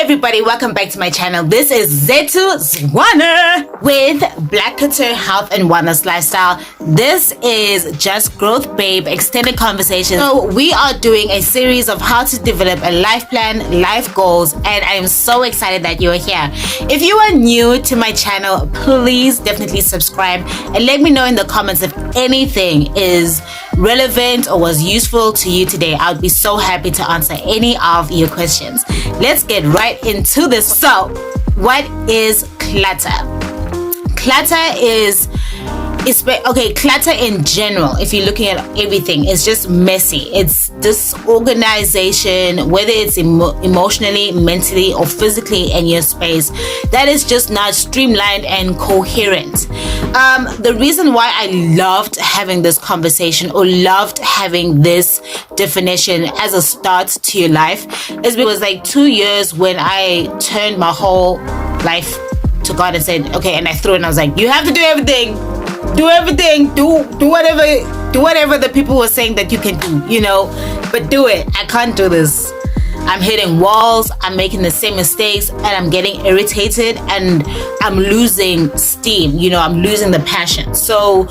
Everybody, welcome back to my channel. This is Zethu Zwana with Black Couture Health and Wellness Lifestyle. This is Just Growth Babe extended conversation. So we are doing a series of how to develop a life plan, life goals, and I am so excited that you are here. If you are new to my channel, please definitely subscribe and let me know in the comments if anything is relevant or was useful to you today. I would be so happy to answer any of your questions. Let's get right into this. So, what is clutter? Clutter is clutter in general, if you're looking at everything, it's just messy. It's disorganization, whether it's emotionally, mentally, or physically in your space, that is just not streamlined and coherent. The reason why I loved having this conversation or loved having this definition as a start to your life is because like 2 years when I turned my whole life to God and said, okay, and I threw it and I was like, you have to do everything. Do everything, do whatever the people were saying that you can do, but do it. I can't do this. I'm hitting walls, I'm making the same mistakes, and I'm getting irritated, and I'm losing steam, I'm losing the passion. So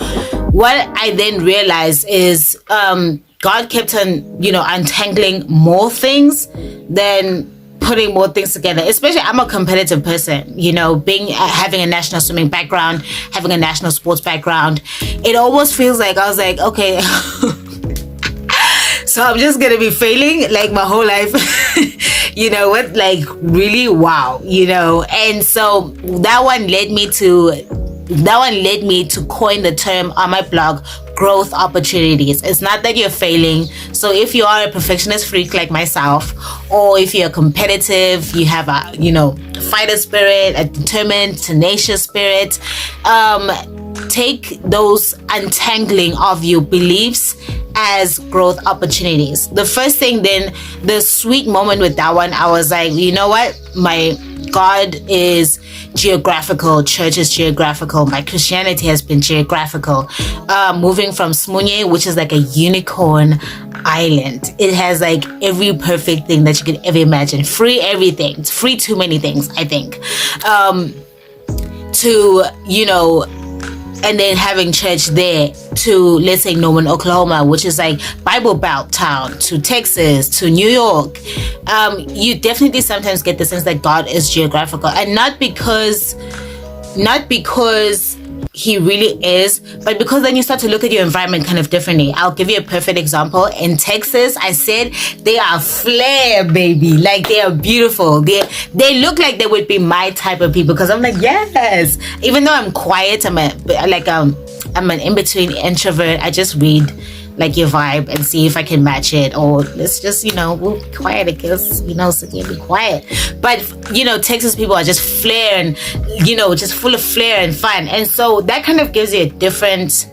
what I then realized is God kept on, untangling more things than putting more things together. Especially, I'm a competitive person, having a national swimming background, having a national sports background, it almost feels like I was like, okay, so I'm just gonna be failing like my whole life. Like really, wow, and so that one led me to coin the term on my blog, growth opportunities. It's not that you're failing. So if you are a perfectionist freak like myself, or if you're competitive, you have a fighter spirit, a determined, tenacious spirit, take those untangling of your beliefs as growth opportunities. The first thing, then the sweet moment with that one, I was like, you know what, my God is geographical, church is geographical, my Christianity has been geographical. Moving from Smunye, which is like a unicorn island, it has like every perfect thing that you could ever imagine, free everything, it's free too many things, I think, and then having church there, to let's say Norman, Oklahoma, which is like Bible Belt town, to Texas, to New York, you definitely sometimes get the sense that God is geographical, and not because he really is, but because then you start to look at your environment kind of differently. I'll give you a perfect example. In Texas, I said they are flair, baby. Like, they are beautiful. They look like they would be my type of people, because I'm like, yes. Even though I'm quiet, I'm an in-between introvert. I just read like your vibe and see if I can match it, or let's just, we'll be quiet because, Cynthia, be quiet. But, Texas people are just flair and, just full of flair and fun. And so that kind of gives you a different,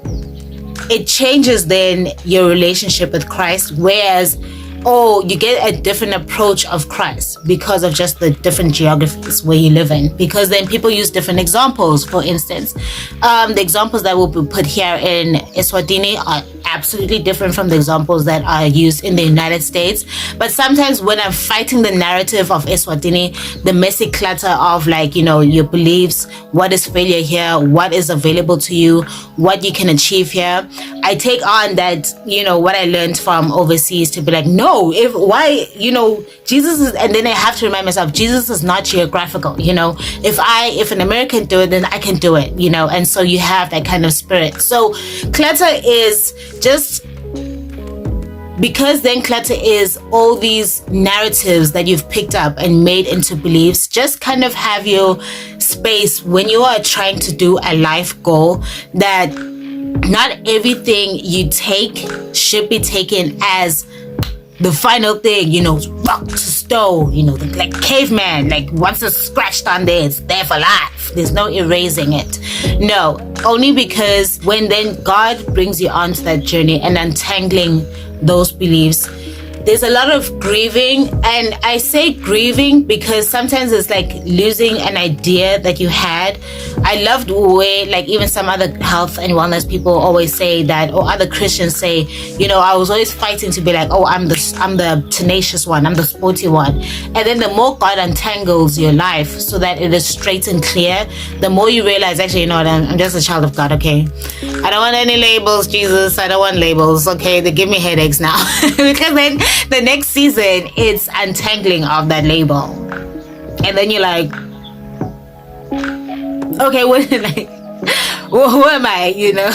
it changes then your relationship with Christ, whereas, you get a different approach of Christ because of just the different geographies where you live in. Because then people use different examples. For instance, the examples that will be put here in Eswatini are absolutely different from the examples that are used in the United States. But sometimes when I'm fighting the narrative of Eswatini, the messy clutter of your beliefs, what is failure here, what is available to you, what you can achieve here, I take on that, what I learned from overseas to be like, no, Jesus is, and then I have to remind myself, Jesus is not geographical. If an American do it, then I can do it, and so you have that kind of spirit. So clutter is just, because then clutter is all these narratives that you've picked up and made into beliefs. Just kind of have your space when you are trying to do a life goal, that not everything you take should be taken as the final thing, rock to stone, like caveman, like once it's scratched on there, it's there for life. There's no erasing it. No, only because when then God brings you onto that journey and untangling those beliefs, there's a lot of grieving. And I say grieving because sometimes it's like losing an idea that you had. I loved where, like, even some other health and wellness people always say that, or other Christians say, you know, I was always fighting to be like, oh, I'm the tenacious one, I'm the sporty one. And then the more God untangles your life so that it is straight and clear, the more you realize, actually, you know what, I'm just a child of God, okay? I don't want any labels, Jesus. I don't want labels, okay? They give me headaches now. Because then the next season, it's untangling of that label. And then you're like, okay, what, like, well, who am I, you know?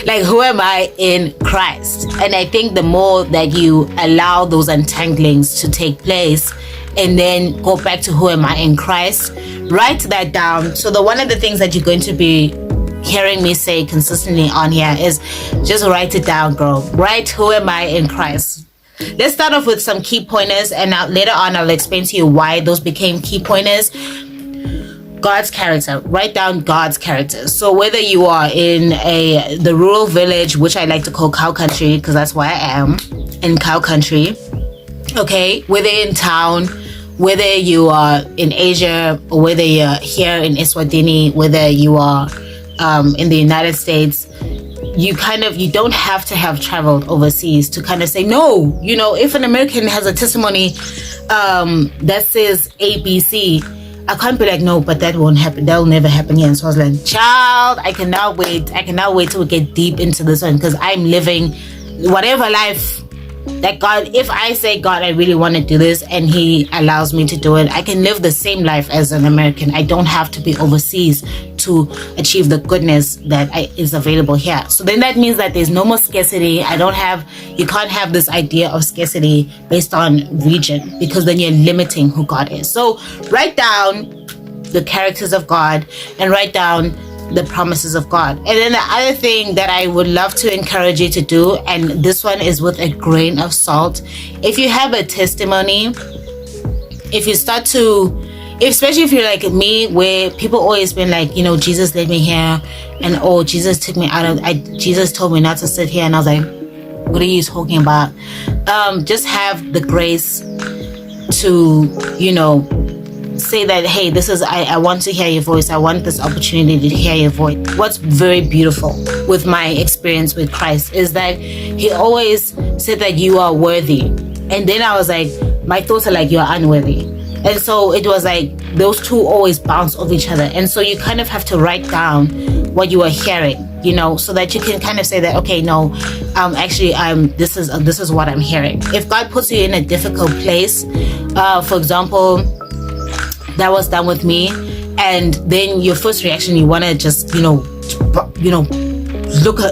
Like, who am I in Christ? And I think the more that you allow those untanglings to take place and then go back to who am I in Christ, write that down. So one of the things that you're going to be hearing me say consistently on here is just write it down, girl. Write who am I in Christ. Let's start off with some key pointers, and later on I'll explain to you why those became key pointers. God's character. Write down God's character. So whether you are in the rural village, which I like to call cow country because that's where I am, in cow country, okay, whether in town, whether you are in Asia, or whether you're here in Eswatini, whether you are in the United States, you don't have to have traveled overseas to kind of say, no, you know, if an American has a testimony that says ABC, I can't be like, no, but that won't happen. That will never happen here. And so I was like, child, I cannot wait. I cannot wait till we get deep into this one, because I'm living whatever life that God, if I say, God, I really want to do this, and He allows me to do it, I can live the same life as an American. I don't have to be overseas to achieve the goodness that is available here. So then that means that there's no more scarcity. You can't have this idea of scarcity based on region, because then you're limiting who God is. So write down the characters of God and write down the promises of God. And then the other thing that I would love to encourage you to do, and this one is with a grain of salt, if you have a testimony, if you start to, especially if you're like me, where people always been like, you know, Jesus led me here, and oh, Jesus took me out of, Jesus told me not to sit here, and I was like, what are you talking about? Just have the grace to, you know, say that, hey, this is, I want to hear your voice. I want this opportunity to hear your voice. What's very beautiful with my experience with Christ is that He always said that you are worthy. And then I was like, my thoughts are like, you're unworthy. And so it was like those two always bounce off each other. And so you kind of have to write down what you are hearing, you know, so that you can kind of say that, okay, no, actually, this is what I'm hearing. If God puts you in a difficult place, for example, that was done with me, and then your first reaction, you want to just, you know,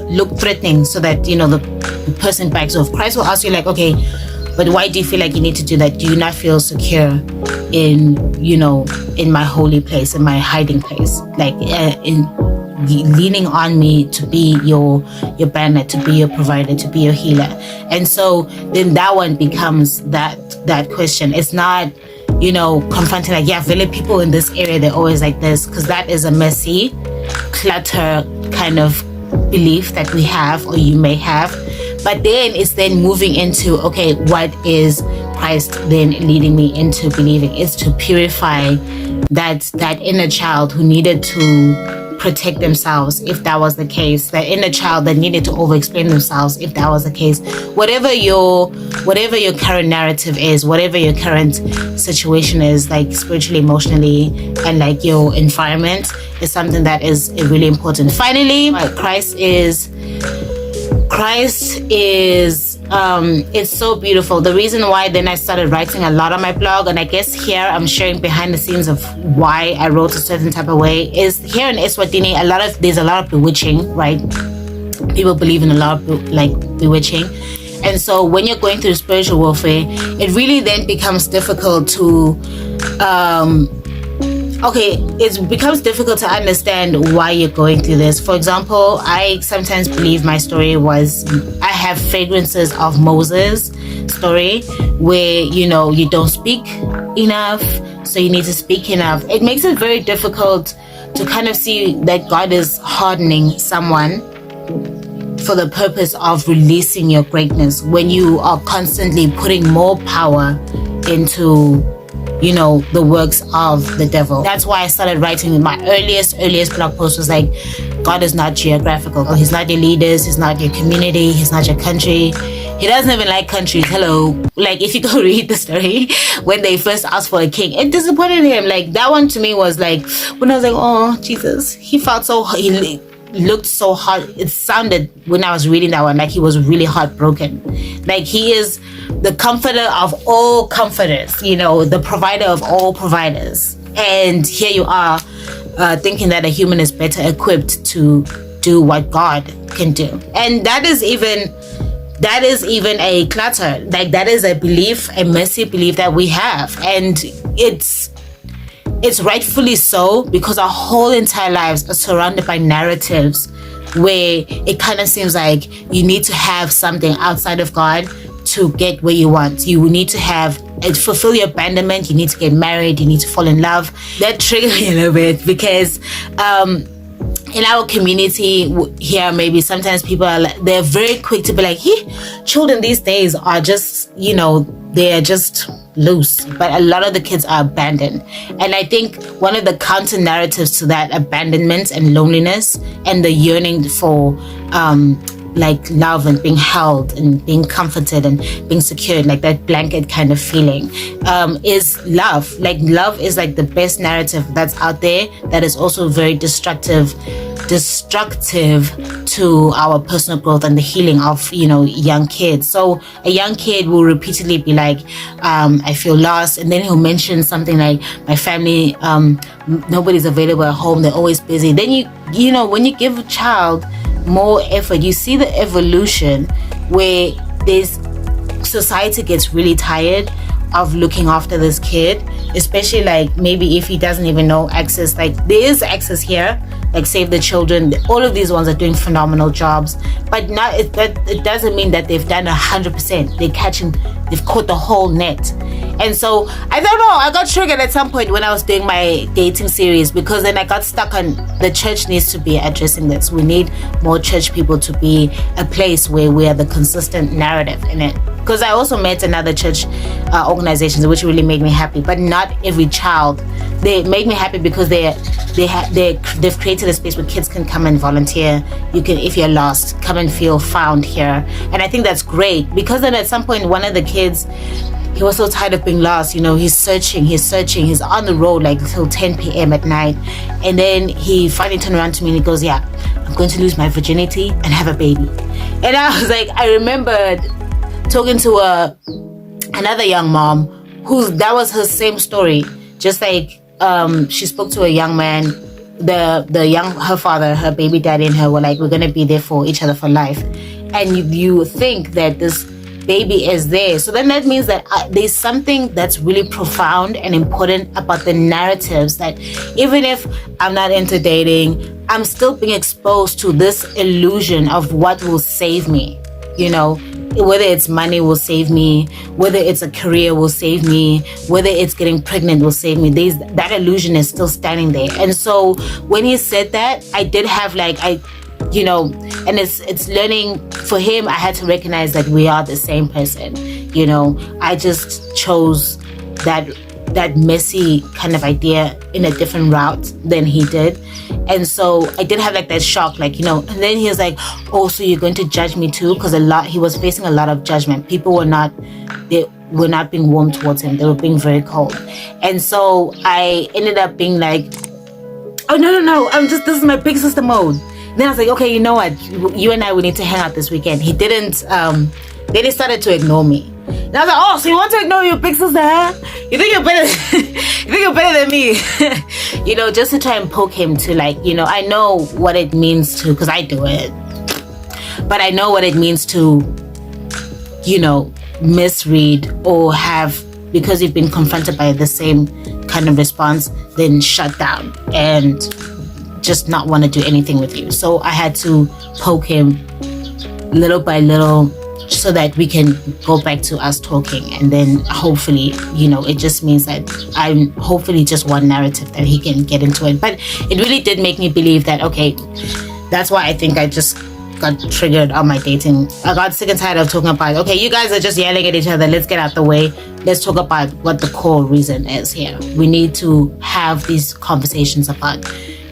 look threatening, so that, you know, the person backs off. Christ will ask you like, okay, but why do you feel like you need to do that? Do you not feel secure in, you know, in my holy place, in my hiding place, like in leaning on me to be your banner, to be your provider, to be your healer? And so then that one becomes that question. It's not, you know, confronting like, yeah, village people in this area, they're always like this, because that is a messy, clutter kind of belief that we have, or you may have. But then it's then moving into, okay, what is Christ then leading me into believing? It's to purify that inner child who needed to protect themselves, if that was the case, that inner child that needed to over-explain themselves, if that was the case. Whatever your current narrative is, whatever your current situation is, like spiritually, emotionally, and like your environment, is something that is really important. Finally, Christ is it's so beautiful. The reason why then I started writing a lot on my blog, and I guess here I'm sharing behind the scenes of why I wrote a certain type of way, is here in Eswatini, there's a lot of bewitching, right? People believe in a lot of like bewitching. And so when you're going through spiritual warfare, it really then becomes difficult to it becomes difficult to understand why you're going through this. For example, I sometimes believe my story was, I have fragrances of Moses' story, where, you know, you don't speak enough, so you need to speak enough. It makes it very difficult to kind of see that God is hardening someone for the purpose of releasing your greatness, when you are constantly putting more power into the works of the devil. That's why I started writing. My earliest blog post was like, God is not geographical. He's not your leaders. He's not your community. He's not your country. He doesn't even like countries. Hello. Like, if you go read the story, when they first asked for a king, it disappointed him. Like, that one to me was like, when I was like, oh, Jesus, he looked so hard. It sounded, when I was reading that one, like he was really heartbroken. Like, he is the comforter of all comforters, the provider of all providers. And here you are thinking that a human is better equipped to do what God can do. And that is even a clutter. Like, that is a belief, a messy belief that we have. And it's rightfully so, because our whole entire lives are surrounded by narratives where it kind of seems like you need to have something outside of God to get where you want. You need to fulfill your abandonment. You need to get married. You need to fall in love. That triggered me a little bit because in our community here, maybe sometimes people they're very quick to be like, children these days are just, they're just loose. But a lot of the kids are abandoned. And I think one of the counter narratives to that abandonment and loneliness and the yearning for like love and being held and being comforted and being secured, like that blanket kind of feeling, is love. Like, love is like the best narrative that's out there, that is also very destructive to our personal growth and the healing of young kids. So a young kid will repeatedly be like, I feel lost, and then he'll mention something like, my family, nobody's available at home, they're always busy. Then when you give a child more effort, you see the evolution where society gets really tired of looking after this kid, especially like maybe if he doesn't even know access. Like, there is access here, like Save the Children, all of these ones are doing phenomenal jobs, but it doesn't mean that they've done 100%. They've caught the whole net. And so I don't know, I got triggered at some point when I was doing my dating series, because then I got stuck on the church needs to be addressing this. We need more church people to be a place where we are the consistent narrative in it. Because I also met another church organizations which really made me happy, but not every child. They made me happy because they've created a space where kids can come and volunteer. You can, if you're lost, come and feel found here. And I think that's great, because then at some point one of the kids, he was so tired of being lost, he's searching, he's on the road like till 10 p.m. at night. And then he finally turned around to me and he goes, yeah, I'm going to lose my virginity and have a baby. And I was like, I remembered talking to another young mom that was her same story. Just like she spoke to a young man, her father, her baby daddy and her were like, we're going to be there for each other for life. And you think that this baby is there. So then that means that there's something that's really profound and important about the narratives, that even if I'm not into dating, I'm still being exposed to this illusion of what will save me, whether it's money will save me, whether it's a career will save me, whether it's getting pregnant will save me. That illusion is still standing there. And so when he said that, I did have and it's learning for him. I had to recognize that we are the same person. I just chose that messy kind of idea in a different route than he did. And so I did have like that shock, and then he was like, oh, so you're going to judge me too? Because he was facing a lot of judgment. People were not being warm towards him. They were being very cold. And so I ended up being like, oh, no, this is my big sister mode. Then I was like, okay, you know what? You and I, we need to hang out this weekend. He didn't, then he started to ignore me. And I was like, oh, so you want to ignore your big sister, huh? You think you're better than me? Just to try and poke him to I know what it means to, because I do it. But I know what it means to, misread or have, because you've been confronted by the same kind of response, then shut down and just not want to do anything with you. So I had to poke him little by little so that we can go back to us talking. And then hopefully, it just means that I'm hopefully just one narrative that he can get into it. But it really did make me believe that, okay, that's why I think I just got triggered on my dating. I got sick and tired of talking about, okay, you guys are just yelling at each other. Let's get out the way. Let's talk about what the core reason is here. We need to have these conversations about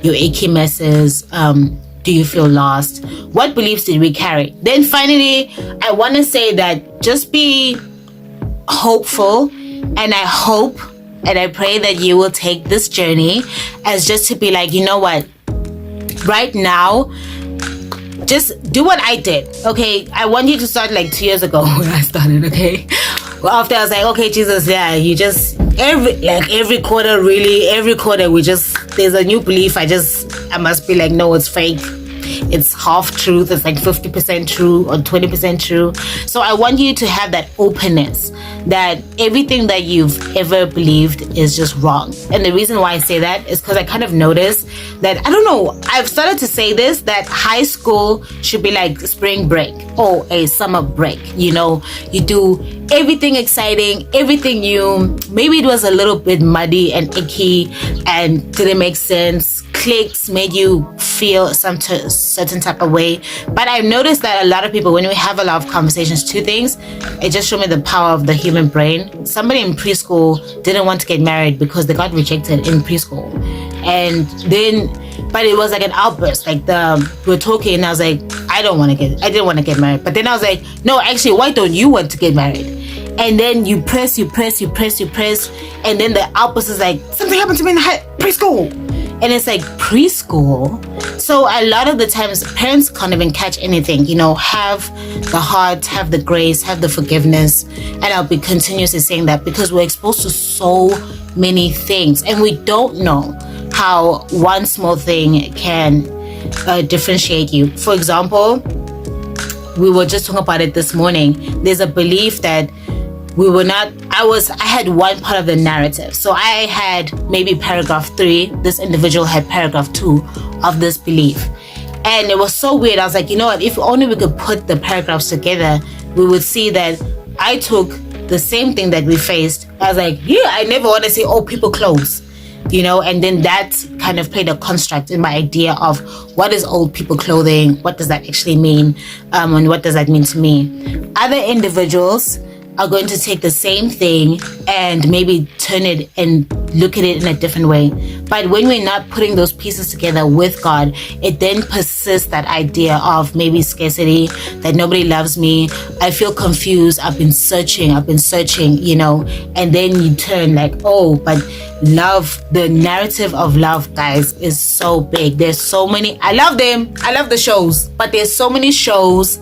your achy messes. Do you feel lost? What beliefs did we carry? Then finally, I want to say that just be hopeful, and I hope and I pray that you will take this journey as just to be like, you know what, right now, just do what I did. Okay, I want you to start like 2 years ago when I started. Okay, well, after I was like, okay, Jesus, yeah, you just every quarter, really, every quarter we just, there's a new belief. I must be like, no, it's fake. It's half truth. It's like 50% true or 20% true. So I want you to have that openness that everything that you've ever believed is just wrong. And the reason why I say that is because I kind of noticed that, I don't know, I've started to say this, that high school should be like spring break or a summer break. You know, you do everything exciting, everything new. Maybe it was a little bit muddy and icky and didn't make sense. Clicks made you feel some certain type of way. But I've noticed that a lot of people, when we have a lot of conversations, two things, it just showed me the power of the human brain. Somebody in preschool didn't want to get married because they got rejected in preschool. And then, but it was like an outburst. Like we're talking and I was like, I didn't want to get married. But then I was like, no, actually, why don't you want to get married? And then you press. And then the outburst is like, something happened to me in preschool. And it's like, preschool? So a lot of the times parents can't even catch anything, you know, have the heart, have the grace, have the forgiveness. And I'll be continuously saying that because we're exposed to so many things and we don't know how one small thing can differentiate you. For example, we were just talking about it this morning. There's a belief that I had one part of the narrative. So I had maybe paragraph 3. This individual had paragraph 2 of this belief. And it was so weird. I was like, you know what? If only we could put the paragraphs together, we would see that I took the same thing that we faced. I was like, yeah, I never want to see old people clothes, you know? And then that kind of played a construct in my idea of what is old people clothing? What does that actually mean? And what does that mean to me? Other individuals are going to take the same thing and maybe turn it and look at it in a different way. But when we're not putting those pieces together with God, it then persists that idea of maybe scarcity, that nobody loves me. I feel confused. I've been searching, you know, and then you turn like, oh, but love, the narrative of love, guys, is so big. There's so many, I love them. I love the shows, but there's so many shows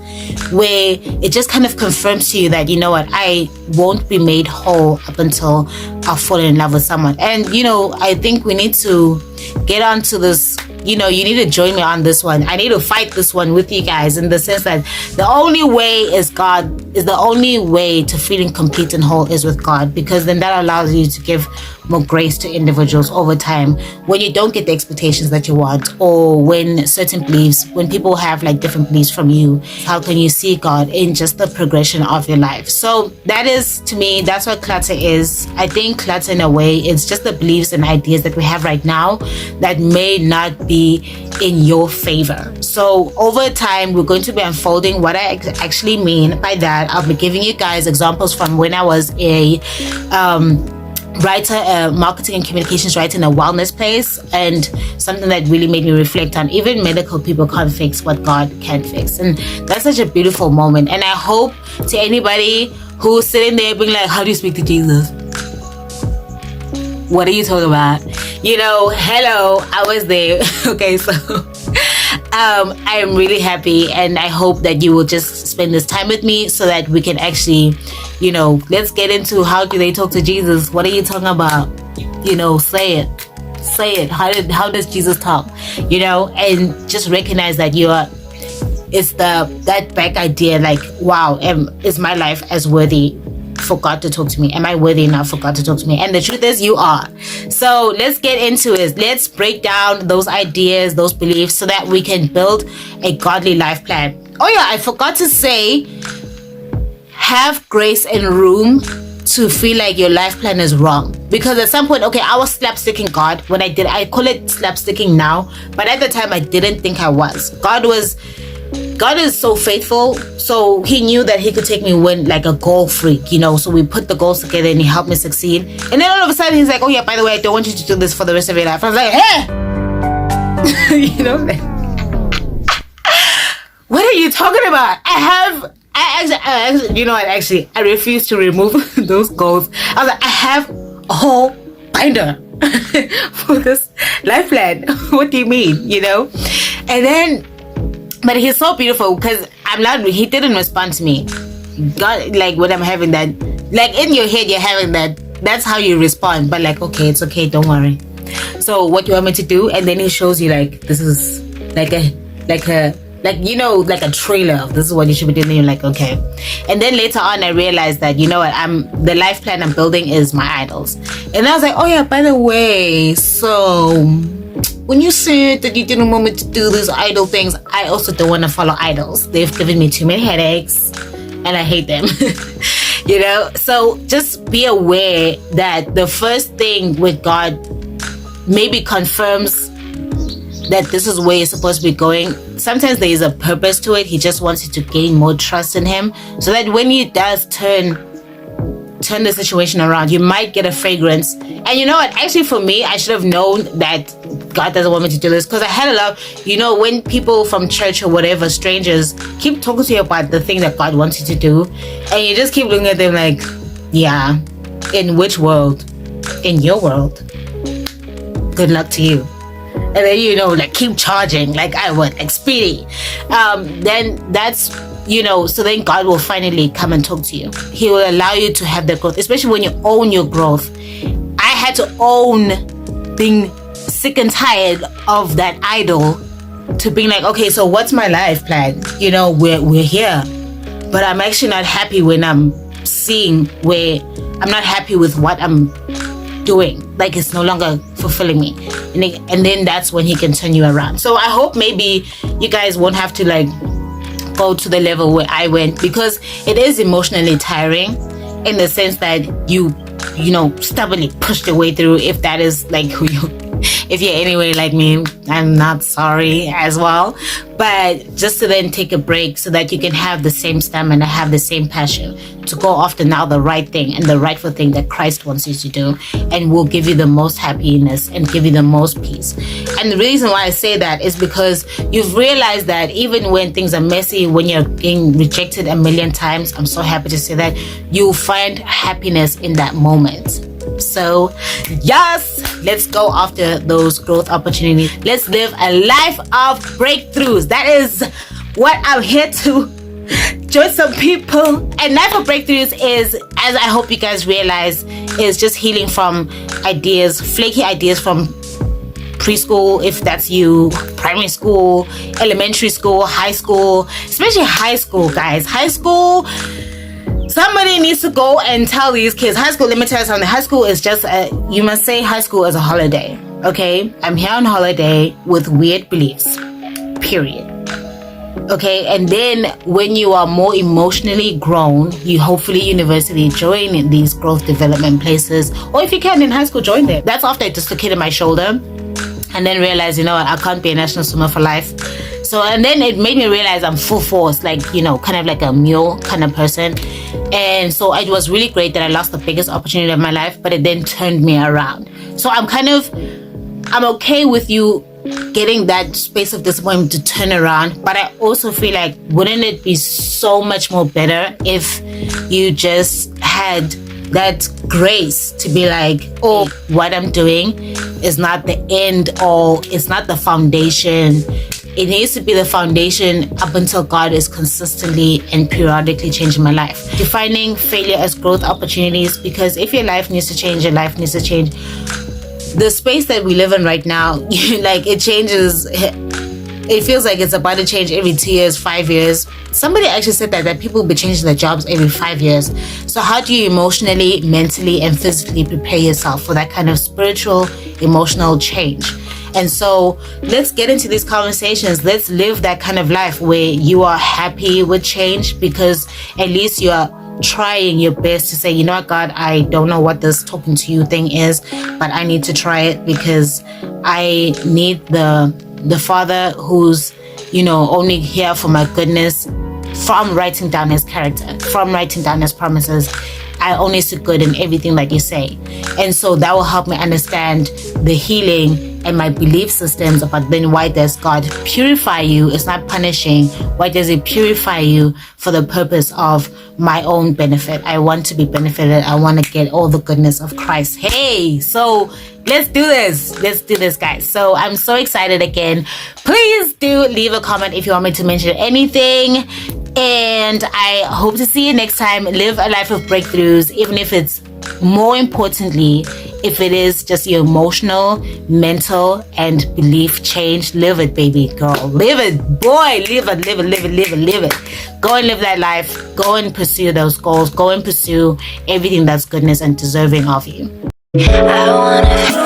where it just kind of confirms to you that, you know what, I won't be made whole up until I fall in love with someone. And, you know, I think we need to get onto this. You know, you need to join me on this one. I need to fight this one with you guys in the sense that the only way is God, is the only way to feeling complete and whole is with God, because then that allows you to give more grace to individuals over time when you don't get the expectations that you want, or when certain beliefs, when people have like different beliefs from you, how can you see God in just the progression of your life? So that is, to me, that's what clutter is. I think clutter in a way, it's just the beliefs and ideas that we have right now that may not be in your favor. So over time, we're going to be unfolding what I actually mean by that. I'll be giving you guys examples from when I was a writer, marketing and communications writer in a wellness place, and something that really made me reflect on even medical people can't fix what God can fix. And that's such a beautiful moment. And I hope to anybody who's sitting there being like, how do you speak to Jesus? What are you talking about? You know, hello, I was there. Okay, so I am really happy, and I hope that you will just spend this time with me so that we can actually, you know, let's get into how do they talk to Jesus? What are you talking about? You know, say it. How does Jesus talk? You know, and just recognize that it's that back idea, like, wow, is my life as worthy for God to talk to me? Am I worthy enough for God to talk to me? And the truth is, you are. So let's get into it. Let's break down those ideas, those beliefs, so that we can build a godly life plan. Oh yeah, I forgot to say, have grace and room to feel like your life plan is wrong. Because at some point, okay, I was slapsticking God when I call it slapsticking now, but at the time I didn't think I was. God was God is so faithful. So he knew that he could take me when like a goal freak, you know. So we put the goals together and he helped me succeed. And then all of a sudden he's like, oh yeah, by the way, I don't want you to do this for the rest of your life. I was like, hey, you know, what are you talking about? I actually, you know what? Actually, I refuse to remove those goals. I was like, I have a whole binder for this life plan. What do you mean? You know? And then, but he's so beautiful because he didn't respond to me. God, like when I'm having that, like in your head, you're having that. That's how you respond. But like, okay, it's okay. Don't worry. So what you want me to do? And then he shows you like, this is like you know, like a trailer of this is what you should be doing. And you're like, okay. And then later on, I realized that, you know what, the life plan I'm building is my idols. And I was like, oh yeah, by the way, so when you said that you didn't want me to do these idol things, I also don't want to follow idols. They've given me too many headaches and I hate them. You know, so just be aware that the first thing with God maybe confirms that this is where you're supposed to be going. Sometimes there is a purpose to it. He just wants you to gain more trust in him so that when he does turn the situation around, you might get a fragrance. And you know what? Actually, for me, I should have known that God doesn't want me to do this because I had a lot, you know, when people from church or whatever, strangers, keep talking to you about the thing that God wants you to do, and you just keep looking at them like, yeah, in which world? In your world. Good luck to you. And then, you know, like keep charging like I would, like speedy. Then that's, you know, so then God will finally come and talk to you. He will allow you to have that growth, especially when you own your growth. I had to own being sick and tired of that idol to being like, okay, so what's my life plan? You know, we're here, but I'm actually not happy when I'm seeing where I'm not happy with what I'm doing. Like it's no longer fulfilling me. And then that's when he can turn you around. So I hope maybe you guys won't have to like go to the level where I went, because it is emotionally tiring in the sense that you know, stubbornly push your way through. If that is like who you, if you're anyway like me, I'm not sorry as well. But just to then take a break so that you can have the same stamina, have the same passion to go after now the right thing and the rightful thing that Christ wants you to do, and will give you the most happiness and give you the most peace. And the reason why I say that is because you've realized that even when things are messy, when you're being rejected a million times, I'm so happy to say that you'll find happiness in that moment. So yes, let's go after those growth opportunities. Let's live a life of breakthroughs. That is what I'm here to join some people. And life of breakthroughs is, as I hope you guys realize, is just healing from ideas, flaky ideas from preschool, if that's you, primary school, elementary school, high school, especially high school, guys. High school, somebody needs to go and tell these kids, high school, let me tell you something, high school is just you must say high school is a holiday, okay? I'm here on holiday with weird beliefs, period. Okay, and then when you are more emotionally grown, you hopefully university join these growth development places, or if you can in high school, join them. That's after I dislocated my shoulder and then realized, you know what, I can't be a national swimmer for life. So, and then it made me realize I'm full force, like, you know, kind of like a mule kind of person. And so it was really great that I lost the biggest opportunity of my life, but it then turned me around. So I'm okay with you getting that space of disappointment to turn around, but I also feel like, wouldn't it be so much more better if you just had that grace to be like, oh, what I'm doing is not the end all, it's not the foundation. It needs to be the foundation up until God is consistently and periodically changing my life. Defining failure as growth opportunities, because if your life needs to change, your life needs to change. The space that we live in right now, like it changes. It feels like it's about to change every 2 years, 5 years. Somebody actually said that people will be changing their jobs every 5 years. So how do you emotionally, mentally, and physically prepare yourself for that kind of spiritual, emotional change? And so let's get into these conversations. Let's live that kind of life where you are happy with change, because at least you are trying your best to say, you know what, God, I don't know what this talking to you thing is, but I need to try it because I need the Father who's only here for my goodness. From writing down his character, from writing down his promises, I only see good in everything that you say. And so that will help me understand the healing and my belief systems about then why does God purify you? It's not punishing. Why does he purify you? For the purpose of my own benefit. I want to be benefited. I want to get all the goodness of Christ. Hey, so let's do this. Let's do this, guys. So I'm so excited again. Please do leave a comment if you want me to mention anything. And I hope to see you next time. Live a life of breakthroughs, even if it's more importantly, if it is just your emotional, mental, and belief change. Live it, baby girl. Live it, boy. Live it, live it, live it, live it, live it. Go and live that life. Go and pursue those goals. Go and pursue everything that's goodness and deserving of you. I wanna